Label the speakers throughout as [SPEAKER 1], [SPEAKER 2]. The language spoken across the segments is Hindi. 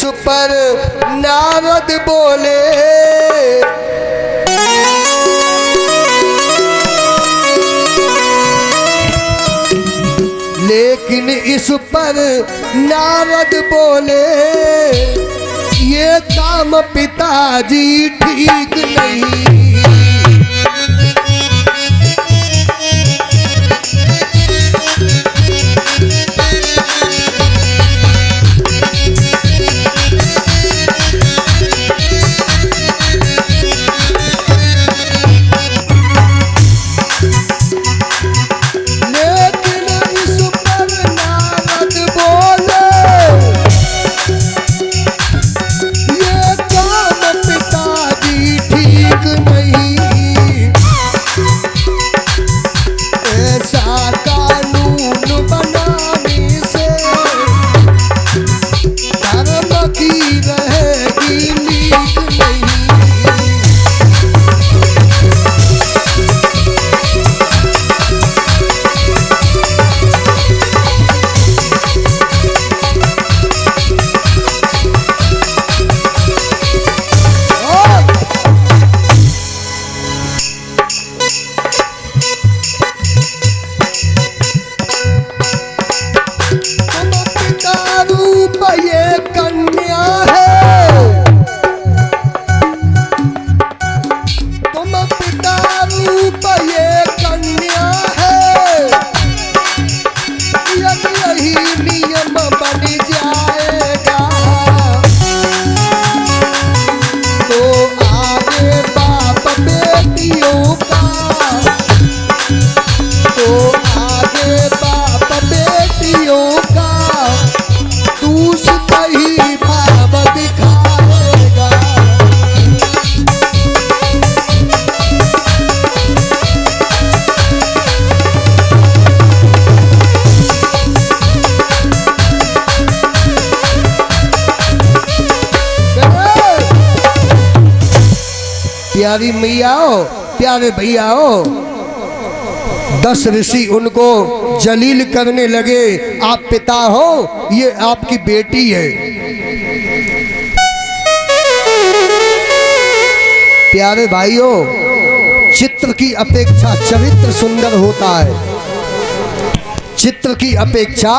[SPEAKER 1] इस पर नारद बोले, लेकिन इस पर नारद बोले, ये काम पिताजी ठीक नहीं। प्यारी मैया हो, प्यारे भैया हो, 10 ऋषि उनको जलील करने लगे। आप पिता हो, ये आपकी बेटी है। प्यारे भाइयों, चित्र की अपेक्षा चरित्र सुंदर होता है। चित्र की अपेक्षा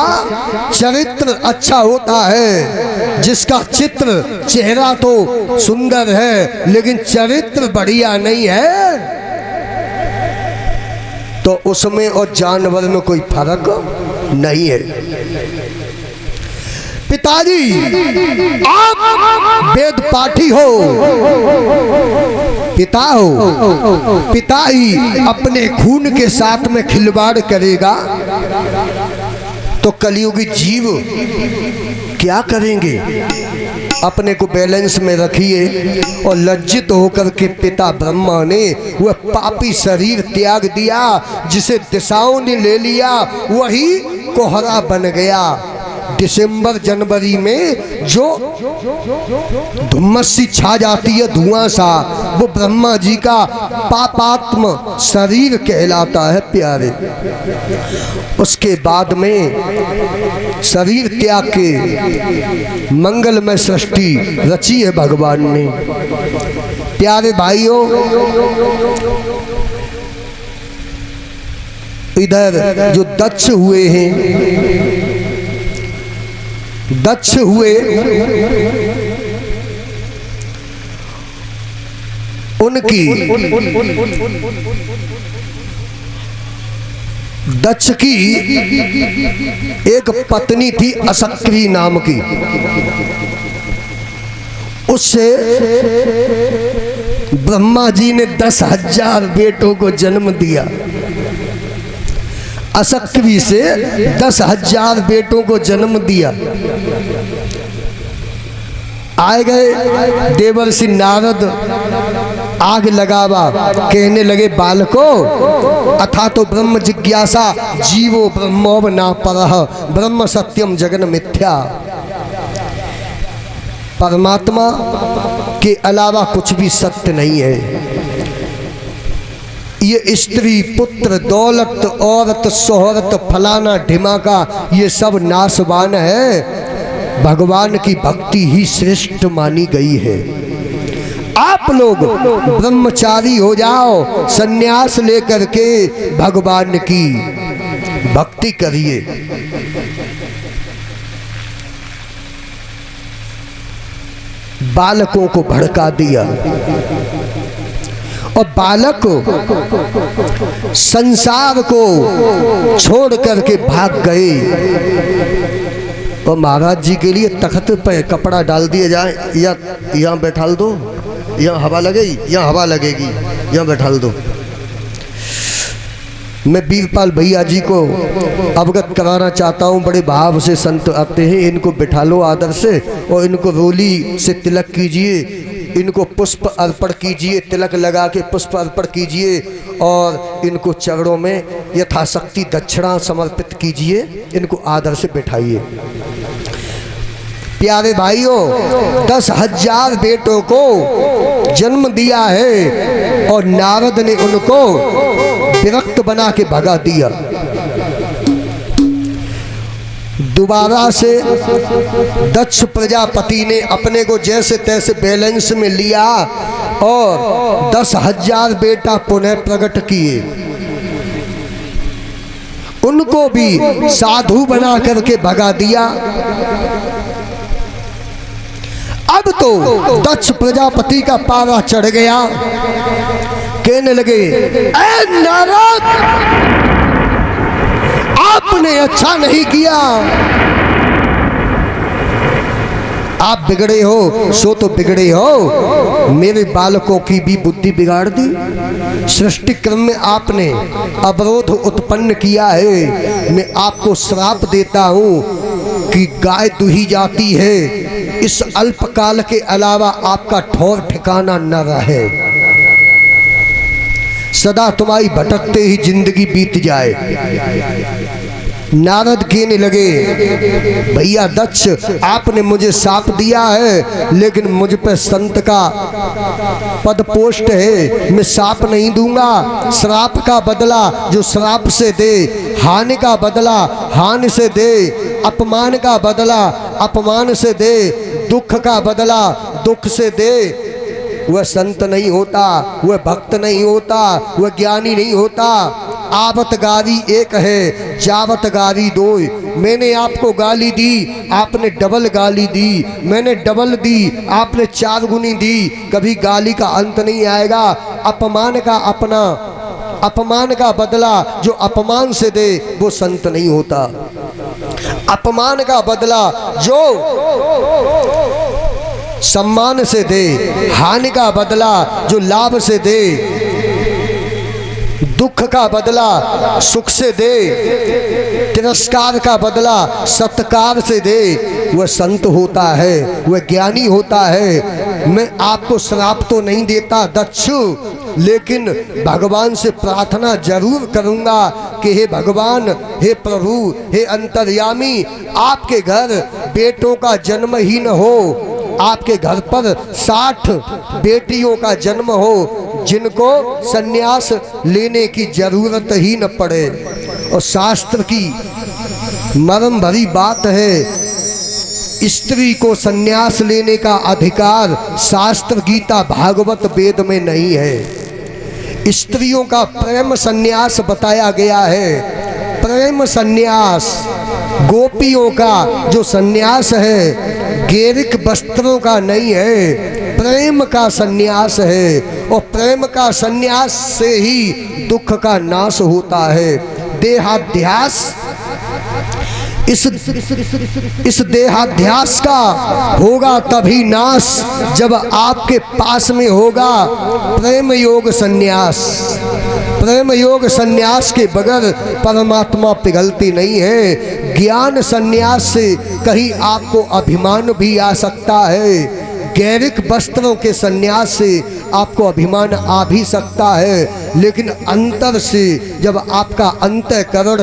[SPEAKER 1] चरित्र अच्छा होता है। जिसका चित्र चेहरा तो सुंदर है लेकिन चरित्र बढ़िया नहीं है, तो उसमें और जानवर में कोई फर्क नहीं है। पिताजी, आप वेद पाठी हो, पिता हो, पिता ही अपने खून के साथ में खिलवाड़ करेगा तो कलियुगी जीव क्या करेंगे? अपने को बैलेंस में रखिए। और लज्जित होकर के पिता ब्रह्मा ने वह पापी शरीर त्याग दिया जिसे दिशाओं ने ले लिया, वही कोहरा बन गया। दिसंबर जनवरी में जो धुम्मस सी छा जाती है, धुआं सा, वो ब्रह्मा जी का पापात्म शरीर कहलाता है प्यारे। उसके बाद में शरीर त्याग के मंगलमय सृष्टि रची है भगवान ने। प्यारे भाइयों, इधर जो दक्ष हुए हैं, दक्ष हुए, उनकी दक्ष की एक पत्नी थी असक्री नाम की। उससे ब्रह्मा जी ने 10,000 बेटों को जन्म दिया। असक्री से 10,000 बेटों को जन्म दिया। आए गए देवर्षि नारद, आग लगावा, कहने लगे बालको, अथा तो ब्रह्म जिज्ञासा जीवो ब्रह्मोव ना परः, ब्रह्म सत्यम जगन मिथ्या। परमात्मा के अलावा कुछ भी सत्य नहीं है। ये स्त्री, पुत्र, दौलत, औरत, शोहरत, फलाना ढिमाका, ये सब नाशवान है। भगवान की भक्ति ही श्रेष्ठ मानी गई है। आप लोग ब्रह्मचारी हो जाओ, सन्यास लेकर के भगवान की भक्ति करिए। बालकों को भड़का दिया और बालक संसार को छोड़ करके भाग गए। और महाराज जी के लिए तख्त पे कपड़ा डाल दिया जाए, या यहाँ बैठा दो, यहाँ हवा लगेगी, यहाँ हवा लगेगी, यहाँ बैठा दो। मैं वीरपाल भैया जी को अवगत कराना चाहता हूँ। बड़े भाव से संत आते हैं, इनको बिठा लो आदर से और इनको रोली से तिलक कीजिए, इनको पुष्प अर्पण कीजिए, तिलक लगा के पुष्प अर्पण कीजिए और इनको चरणों में यथाशक्ति दक्षिणा समर्पित कीजिए। इनको आदर से बिठाइए। प्यारे भाइयों, 10,000 बेटों को जन्म दिया है और नारद ने उनको विरक्त बना के भगा दिया। दोबारा से दक्ष प्रजापति ने अपने को जैसे तैसे बैलेंस में लिया और 10,000 बेटा पुनः प्रकट किए। उनको भी साधु बना करके भगा दिया। अब तो दक्ष प्रजापति का पारा चढ़ गया। कहने लगे, ऐ नारद, आपने अच्छा नहीं किया। आप बिगड़े हो सो तो बिगड़े हो, मेरे बालकों की भी बुद्धि बिगाड़ दी। सृष्टि क्रम में आपने अवरोध उत्पन्न किया है। मैं आपको श्राप देता हूँ कि गाय दुही जाती है, इस अल्पकाल के अलावा आपका ठौर ठिकाना न रहे, सदा तुम्हारी भटकते ही जिंदगी बीत जाए। नारद कहने लगे, भैया दक्ष, आपने मुझे शाप दिया है, लेकिन मुझ पे संत का पद पोस्ट है, मैं शाप नहीं दूंगा। श्राप का बदला जो श्राप से दे, हानि का बदला हानि से दे, अपमान का बदला अपमान से दे, दुख का बदला दुख से दे। वह संत नहीं होता, वह भक्त नहीं होता, वह ज्ञानी नहीं होता। आवत गारी एक है, जावत गारी दो। मैंने आपको गाली दी, आपने डबल गाली दी, मैंने डबल दी, आपने 4 गुनी दी। कभी गाली का अंत नहीं आएगा। अपमान का अपना अपमान का बदला जो अपमान से दे वो संत नहीं होता। अपमान का बदला जो सम्मान से दे, हानि का बदला जो लाभ से दे, दुख का बदला सुख से दे, तिरस्कार का बदला सत्कार से दे, वह संत होता है, वह ज्ञानी होता है। मैं आपको श्राप तो नहीं देता दक्ष, लेकिन भगवान से प्रार्थना जरूर करूंगा कि हे भगवान, हे प्रभु, हे अंतर्यामी, आपके घर बेटों का जन्म ही न हो, आपके घर पर 60 बेटियों का जन्म हो जिनको सन्यास लेने की जरूरत ही न पड़े। और शास्त्र की मर्म भरी बात है, स्त्री को सन्यास लेने का अधिकार शास्त्र गीता भागवत वेद में नहीं है। स्त्रियों का प्रेम सन्यास बताया गया है। प्रेम सन्यास, गोपियों का जो सन्यास है गेरिक वस्त्रों का नहीं है, प्रेम का सन्यास है। और प्रेम का सन्यास से ही दुख का नाश होता है। देहाध्यास, इस देहाध्यास का होगा तभी नाश जब आपके पास में होगा प्रेम योग सन्यास। प्रेम योग सन्यास के बगैर परमात्मा पिघलती नहीं है। ज्ञान सन्यास से कहीं आपको अभिमान भी आ सकता है। गैरिक वस्त्रों के सन्यास से आपको अभिमान आ भी सकता है, लेकिन अंतर से जब आपका अंतःकरण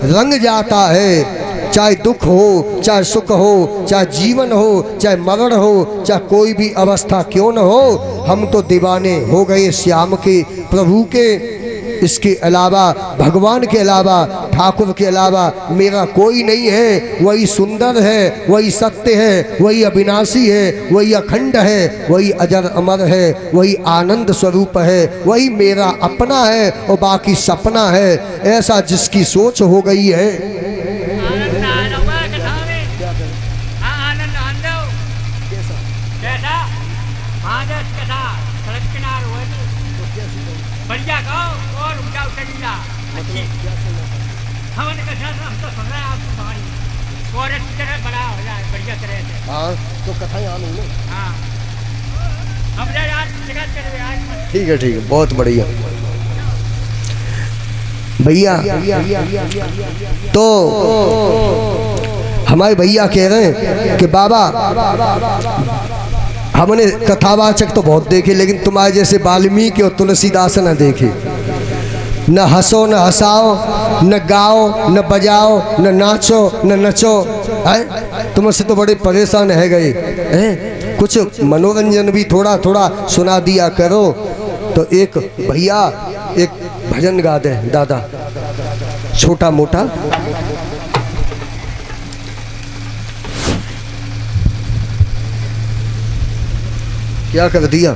[SPEAKER 1] रंग जाता है, चाहे दुख हो, चाहे सुख हो, चाहे जीवन हो, चाहे मरण हो, चाहे कोई भी अवस्था क्यों न हो, हम तो दीवाने हो गए श्याम के, प्रभु के। इसके अलावा, भगवान के अलावा, ठाकुर के अलावा मेरा कोई नहीं है। वही सुंदर है, वही सत्य है, वही अविनाशी है, वही अखंड है, वही अजर अमर है, वही आनंद स्वरूप है, वही मेरा अपना है और बाकी सपना है। ऐसा जिसकी सोच हो गई है।
[SPEAKER 2] बढ़िया गाओ और उठा उठा अच्छी हमने कहा हम तो सुन रहे हैं आपकी कहानी और अच्छी तरह बड़ा हो जाए बढ़िया तरह से।
[SPEAKER 1] हाँ तो कथाएं आम ही ना।
[SPEAKER 2] हाँ हम आज जगह चले आज।
[SPEAKER 1] ठीक है ठीक है, बहुत बढ़िया भैया। तो हमारे भैया कह रहे हैं कि बाबा हमने कथावाचक तो बहुत देखे, लेकिन तुम्हारे जैसे वाल्मीकि और तुलसीदास न देखे। न हंसो न हंसाओ, न गाओ न बजाओ, न नाचो न नचो। है तुमसे तो बड़े परेशान है गए हैं, कुछ मनोरंजन भी थोड़ा थोड़ा सुना दिया करो। तो एक भैया एक भजन गा दे दादा, छोटा मोटा। क्या कर दिया?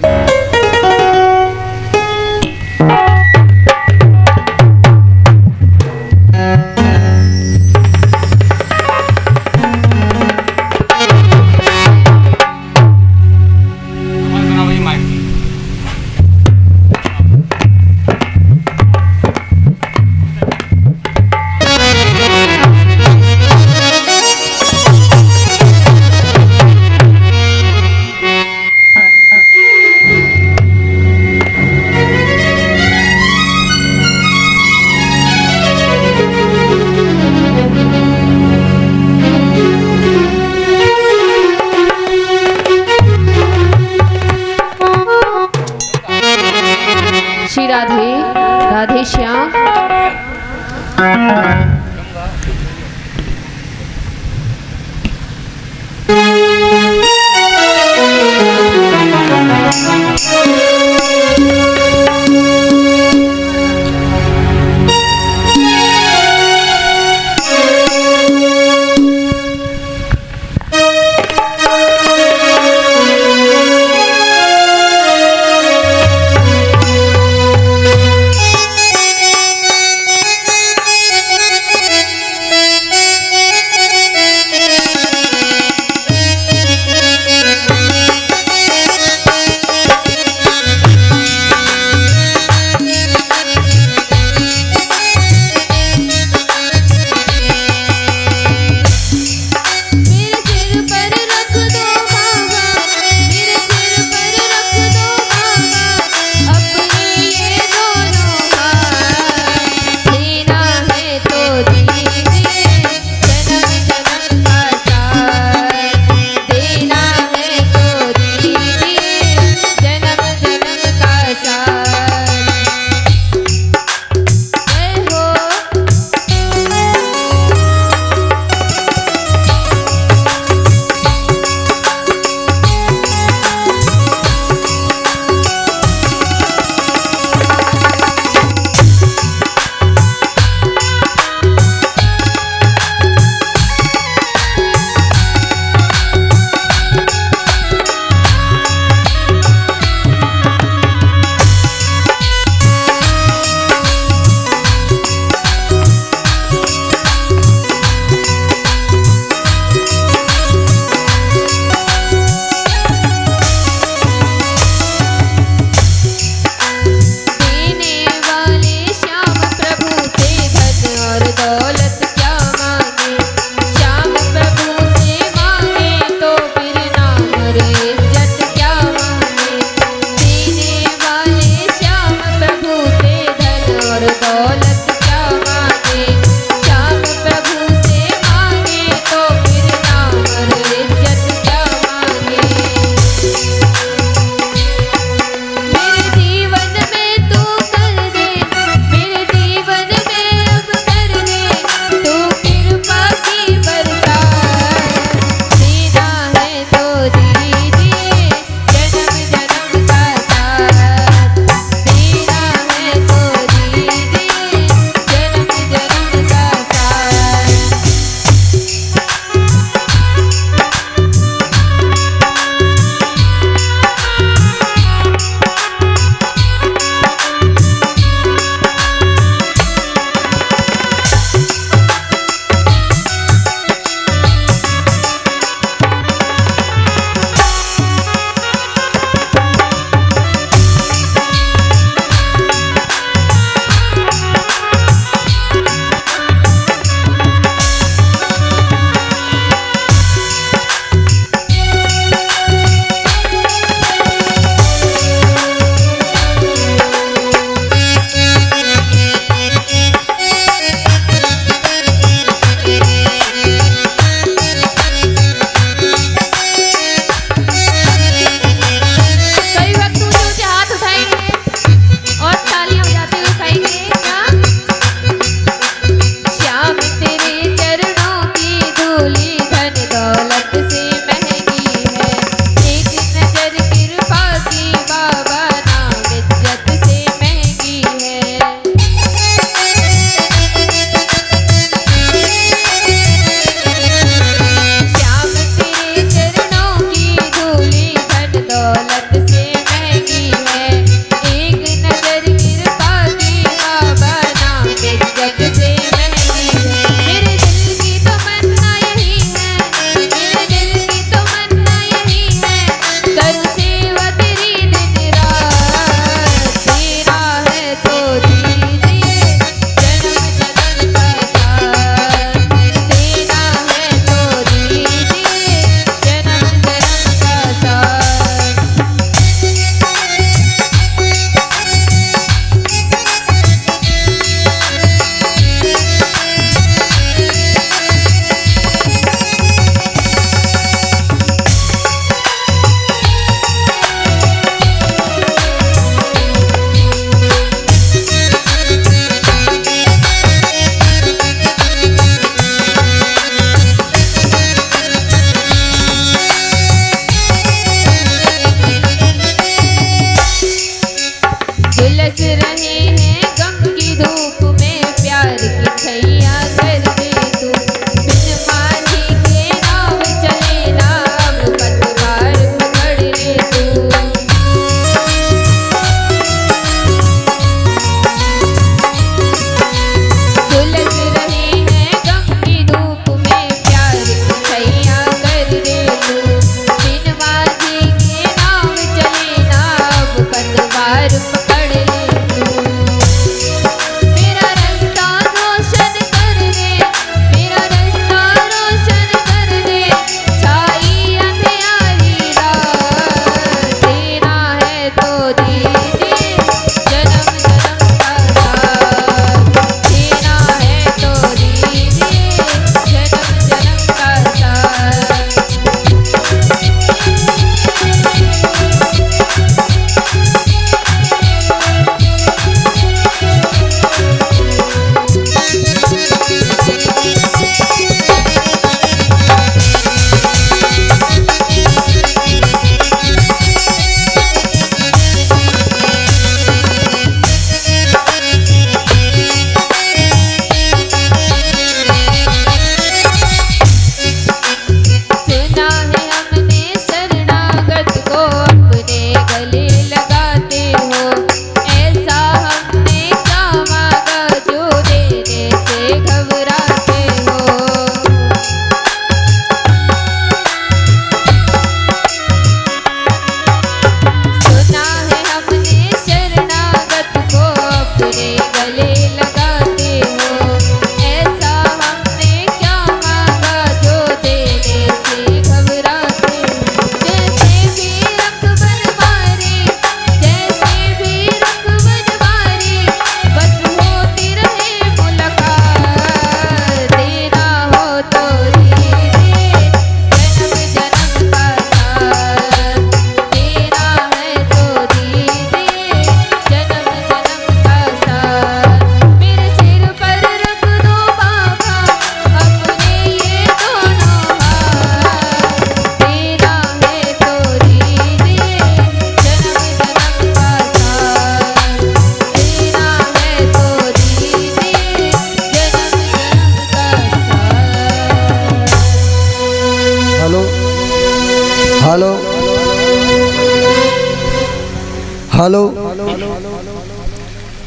[SPEAKER 1] Hello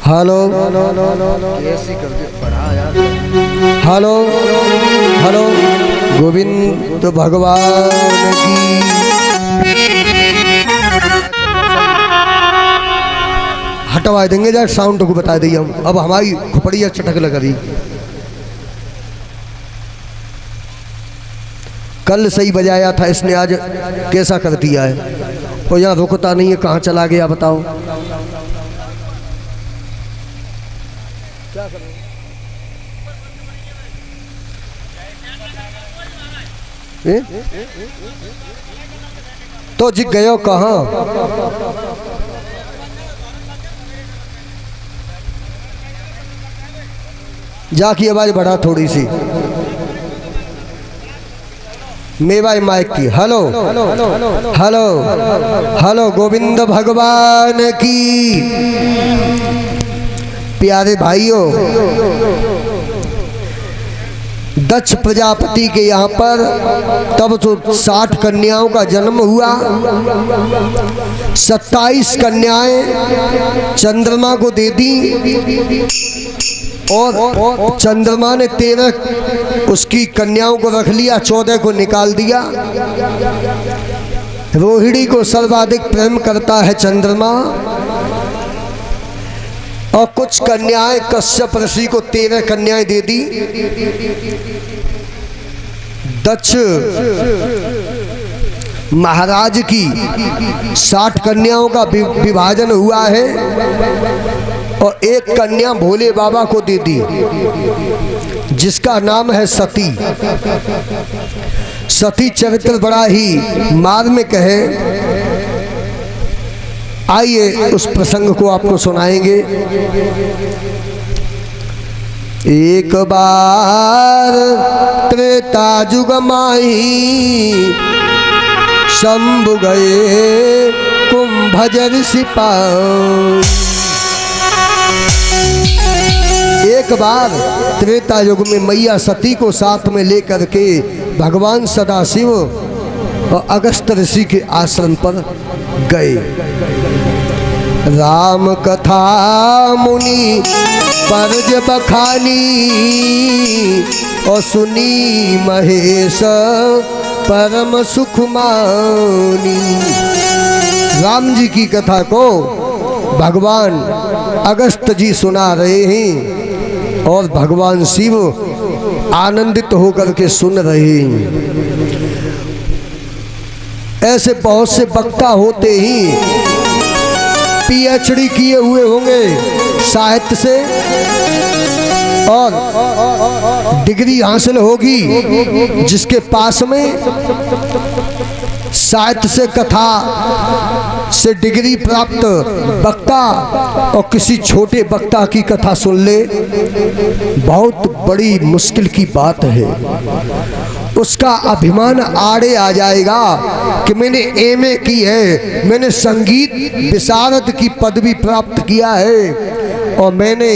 [SPEAKER 1] hello hello hello Govind भगवान की। हटवा देंगे जरा साउंड को बता दिए हम। अब हमारी खोपड़िया चटक लग रही। कल सही बजाया था इसने, आज कैसा कर दिया है। और यहाँ रुकता नहीं है, कहाँ चला गया बताओ। क्या करें? तो जी गयो कहाँ? जाकी आवाज बढ़ा थोड़ी सी, मेवाई माइक की। हेलो हेलो हेलो गोविंद भगवान की। प्यारे भाइयों, दक्ष प्रजापति के यहाँ पर तब तो 60 कन्याओं का जन्म हुआ। 27 कन्याएं चंद्रमा को दे दी और चंद्रमा ने 13 उसकी कन्याओं को रख लिया, 14 को निकाल दिया। रोहिणी को सर्वाधिक प्रेम करता है चंद्रमा। और कुछ कन्याएं कश्यप ऋषि को 13 कन्याएं दे दी। दक्ष महाराज की 60 कन्याओं का विभाजन हुआ है और एक कन्या भोले बाबा को दे दी, जिसका नाम है सती। सती चरित्र बड़ा ही मार्मिक है। आइए उस प्रसंग को आपको सुनाएंगे। एक बार त्रेता जुग माही शंभु गए कुंभजर सिपाही। एक बार त्रेता युग में मैया सती को साथ में लेकर के भगवान सदाशिव और अगस्त ऋषि के आश्रम पर गए। राम कथा मुनि परज बखानी और सुनी महेश परम सुख मानी। राम जी की कथा को भगवान अगस्त जी सुना रहे हैं और भगवान शिव आनंदित होकर के सुन रहे हैं। ऐसे बहुत से वक्ता होते ही पीएचडी किए हुए होंगे साहित्य से और डिग्री हासिल होगी, जिसके पास में साहित्य से कथा से डिग्री प्राप्त वक्ता और किसी छोटे वक्ता की कथा सुन ले, बहुत बड़ी मुश्किल की बात है। उसका अभिमान आड़े आ जाएगा कि मैंने एमए की है, मैंने संगीत विशारद की पदवी प्राप्त किया है और मैंने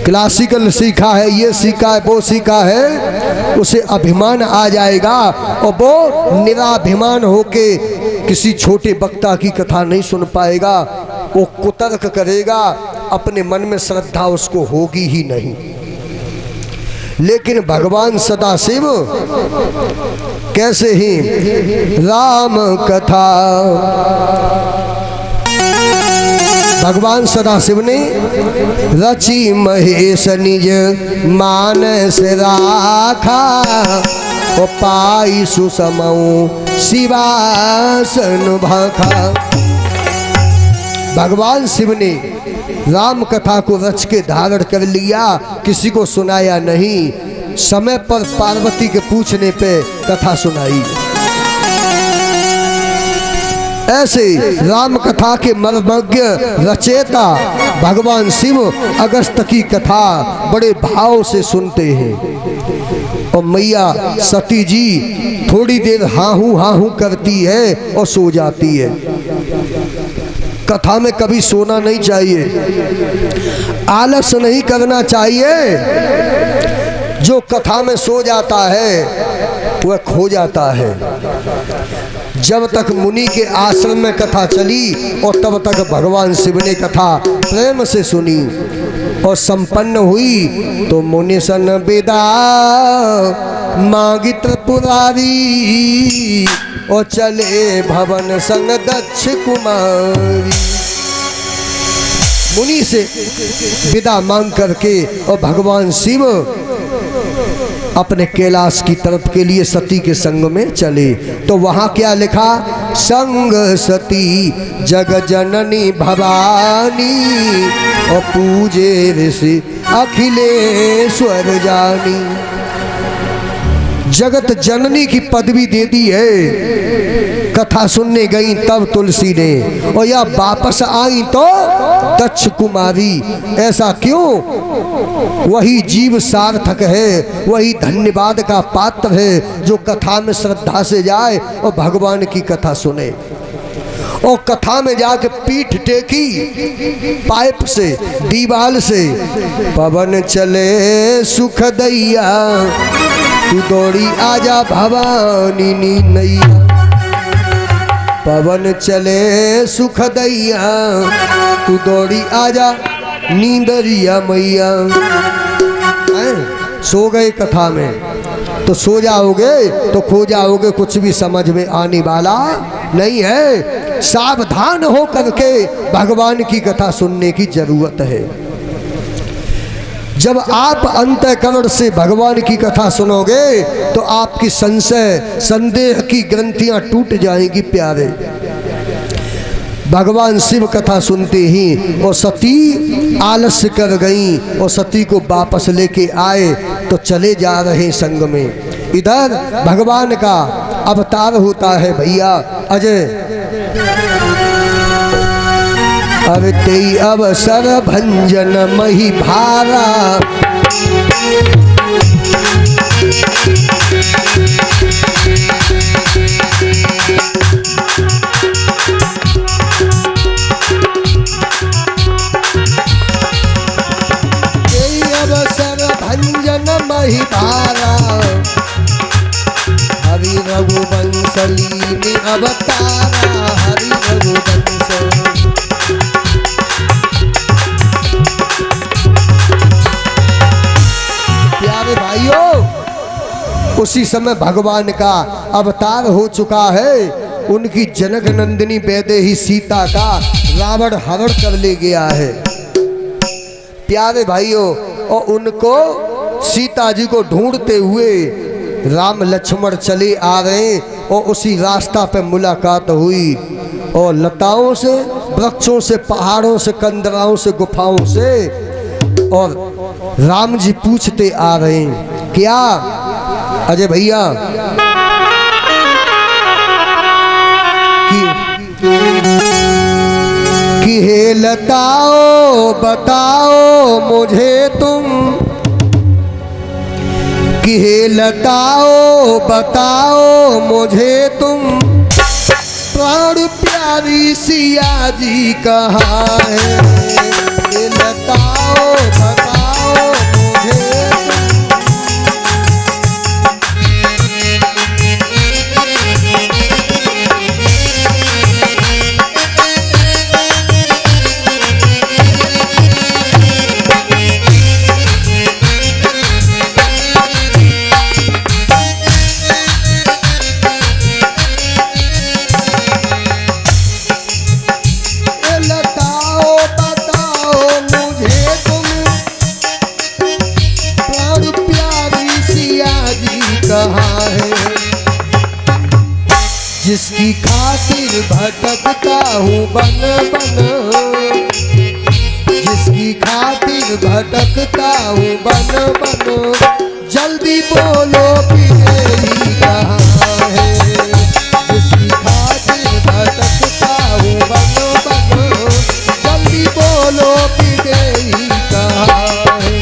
[SPEAKER 1] क्लासिकल सीखा है, ये सीखा है, वो सीखा है। उसे अभिमान आ जाएगा और वो निराभिमान होके किसी छोटे वक्ता की कथा नहीं सुन पाएगा। वो कुतर्क करेगा, अपने मन में श्रद्धा उसको होगी ही नहीं। लेकिन भगवान सदाशिव कैसे ही राम कथा, भगवान सदाशिव ने रची महेश निज मानस राखा और पाई सुसमऊ शिवासन भाखा। भगवान शिव ने राम कथा को रच के धारण कर लिया, किसी को सुनाया नहीं। समय पर पार्वती के पूछने पे कथा सुनाई। ऐसे राम कथा के मर्मज्ञ रचयिता भगवान शिव अगस्त की कथा बड़े भाव से सुनते हैं। और मैया सती जी थोड़ी देर हाहू करती है और सो जाती है। कथा में कभी सोना नहीं चाहिए, आलस नहीं करना चाहिए। जो कथा में सो जाता है वह खो जाता है। जब तक मुनि के आश्रम में कथा चली और तब तक भगवान शिव ने कथा प्रेम से सुनी और संपन्न हुई तो मुनि सन विदा मांगी त्रिपुरारी और चले भवन संग दक्ष कुमारी। मुनि से विदा मांग करके और भगवान शिव अपने कैलाश की तरफ के लिए सती के संग में चले। तो वहाँ क्या लिखा, संग सती जग जननी भवानी और पूजे ऋषि अखिलेश्वर जानी। जगत जननी की पदवी दे दी है, कथा सुनने गई तब तुलसी ने, और या वापस आई तो दक्ष कुमारी। ऐसा क्यों? वही जीव सार्थक है, वही धन्यवाद का पात्र है जो कथा में श्रद्धा से जाए और भगवान की कथा सुने और कथा में जाके पीठ टेकी पाइप से दीवाल से। पवन चले सुख दैया तू दौड़ी आजा भवानी नी नैया। पवन चले सुख दैया तू दौड़ी आजा नींदरिया मैया। सो गए कथा में तो सो जाओगे तो खो जाओगे, कुछ भी समझ में आने वाला नहीं है। सावधान हो करके भगवान की कथा सुनने की जरूरत है। जब आप अंतःकरण से भगवान की कथा सुनोगे तो आपकी संशय संदेह की ग्रंथियां टूट जाएंगी प्यारे। भगवान शिव कथा सुनते ही और सती आलस्य कर गई और सती को वापस लेके आए तो चले जा रहे संग में। इधर भगवान का अवतार होता है भैया अजय। अब तेई अवसर भंजन मही भारा मही भारा हरि रघुवंशली में अवतारा हरि रघुवंश। प्यारे भाइयों, उसी समय भगवान का अवतार हो चुका है। उनकी जनक नंदिनी वैदेही सीता का रावण हरण कर ले गया है प्यारे भाइयों। और उनको सीता जी को ढूंढते हुए राम लक्ष्मण चले आ रहे और उसी रास्ता पे मुलाकात हुई और लताओं से, वृक्षों से, पहाड़ों से, कंदराओं से, गुफाओं से। और राम जी पूछते आ रहे हैं क्या अजय भैया कि हे लताओ बताओ मुझे तुम, कि हे लताओ बताओ मुझे तुम, प्राण प्यारी सिया जी कहाँ है। हे लताओ बताओ मुझे कहाँ है। जिसकी खातिर भटकता हूँ बन बन, जिसकी खातिर भटकता हूँ बन बन, जल्दी बोलो कि मेरी कहाँ है। जिसकी खातिर भटकता हूँ बन बन, जल्दी बोलो कि मेरी कहाँ है।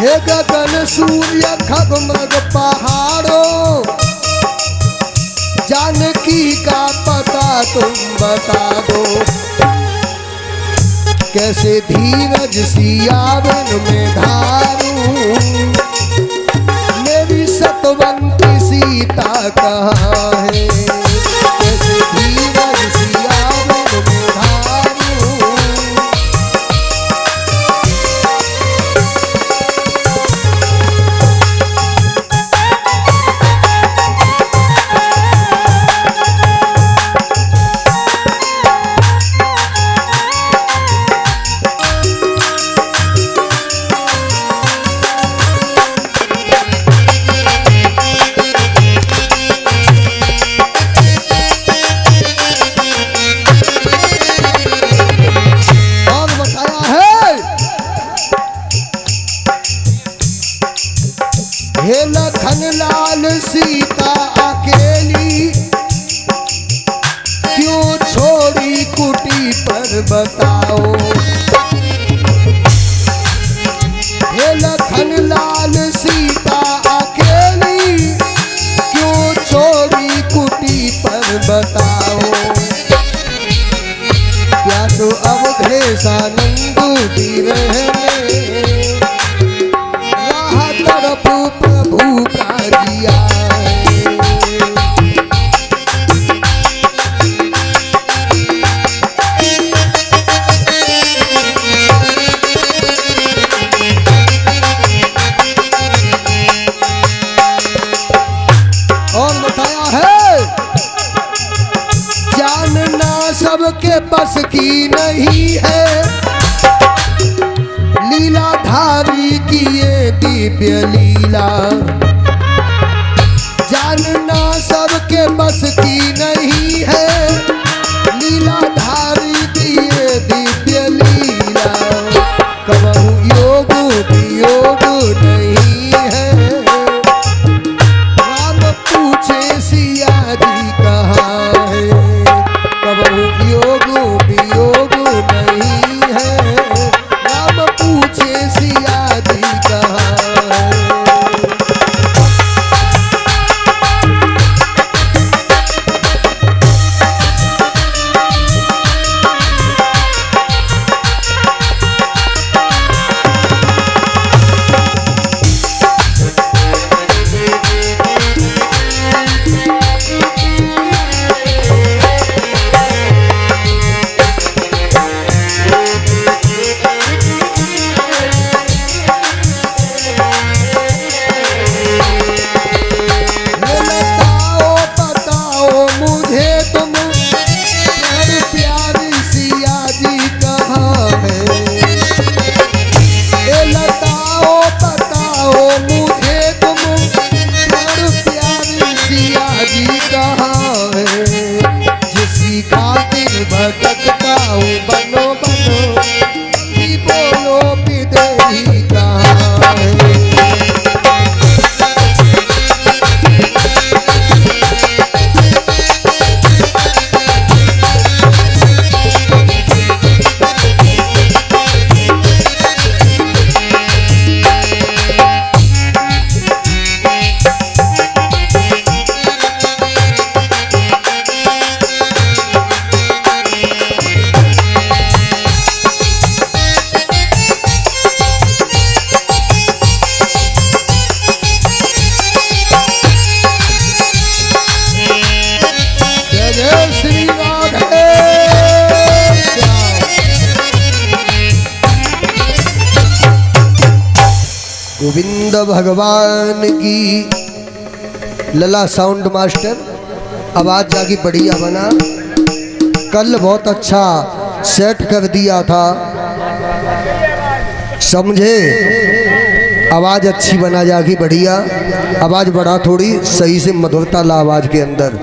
[SPEAKER 1] हे गगन सूर्य खगमग पहाड़ों, जानकी का पता तुम बता दो। कैसे धीरज सियावन में धारूं, मेरी सतवंती सीता कहाँ है। कैसे धीरज सियावन में धारूं, हे लखन लाल सीता अकेली, क्यों छोड़ी कुटी पर बताओ। हे लखन लाल सीता अकेली, क्यों छोड़ी कुटी पर बताओ। क्या तो अवधेशानंद रहने, तरफ प्रभु का जिया और बताया है, जानना सबके बस की नहीं है, लीलाधारी की ये दिव्य लीला। जानना सबके बस की नहीं है, लीलाधारी की ये दिव्य लीला। कबहू योग वियोग नहीं है, राम पूछे सिया जी कहाँ है। कबहू योग वियोग नहीं है, राम पूछे सिया जी कहाँ है। भटकता हूँ बनो बनो, कि बोलो विदेही कहाँ है। गोविंद भगवान की। लला साउंड मास्टर, आवाज जागी बढ़िया बना। कल बहुत अच्छा सेट कर दिया था, समझे। आवाज अच्छी बना जागी बढ़िया। आवाज बढ़ा थोड़ी, सही से मधुरता ला आवाज के अंदर।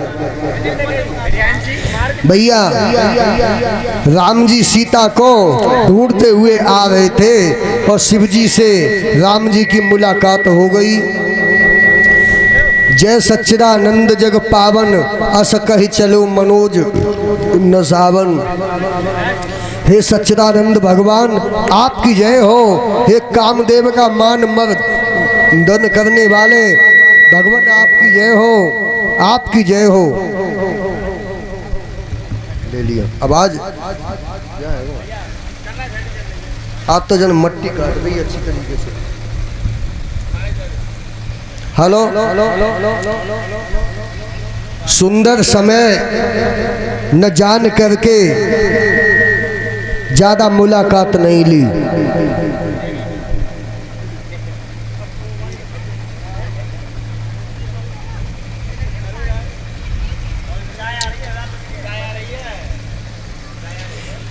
[SPEAKER 1] भैया राम जी सीता को ढूंढते हुए आ रहे थे और शिव जी से राम जी की मुलाकात हो गई। जय सच्चिदानंद जग पावन, अस कहि चलो मनोज न सावन। हे सच्चिदानंद भगवान आपकी जय हो। हे कामदेव का मान मर्दन करने वाले भगवान आपकी जय हो, आपकी जय हो। ले लिया आवाज। आप तो जन मट्टी काट रही अच्छी तरीके से। हेलो, सुंदर समय न जान करके ज्यादा मुलाकात नहीं ली।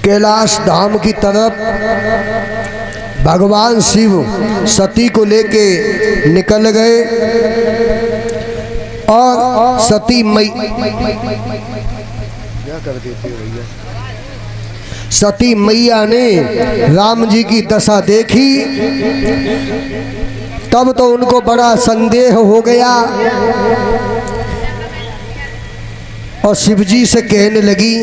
[SPEAKER 1] कैलाश धाम की तरफ भगवान शिव सती को लेके निकल गए और सती क्या कर देते भैया, सती मैया ने राम जी की दशा देखी तब तो उनको बड़ा संदेह हो गया और शिव जी से कहने लगी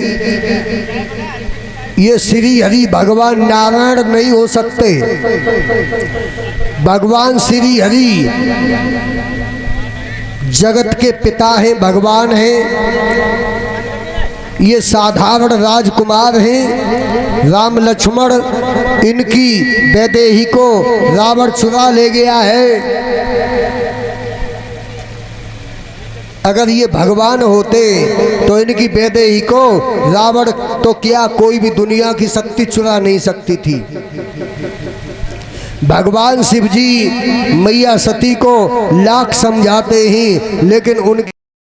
[SPEAKER 1] ये श्री हरि भगवान नारायण नहीं हो सकते। भगवान श्री हरि जगत के पिता हैं, भगवान हैं। ये साधारण राजकुमार हैं। राम लक्ष्मण इनकी वैदेही को रावण चुरा ले गया है। अगर ये भगवान होते तो इनकी वैदेही को रावण तो क्या कोई भी दुनिया की शक्ति चुरा नहीं सकती थी। भगवान शिव जी मैया सती को लाख समझाते हैं लेकिन उनकी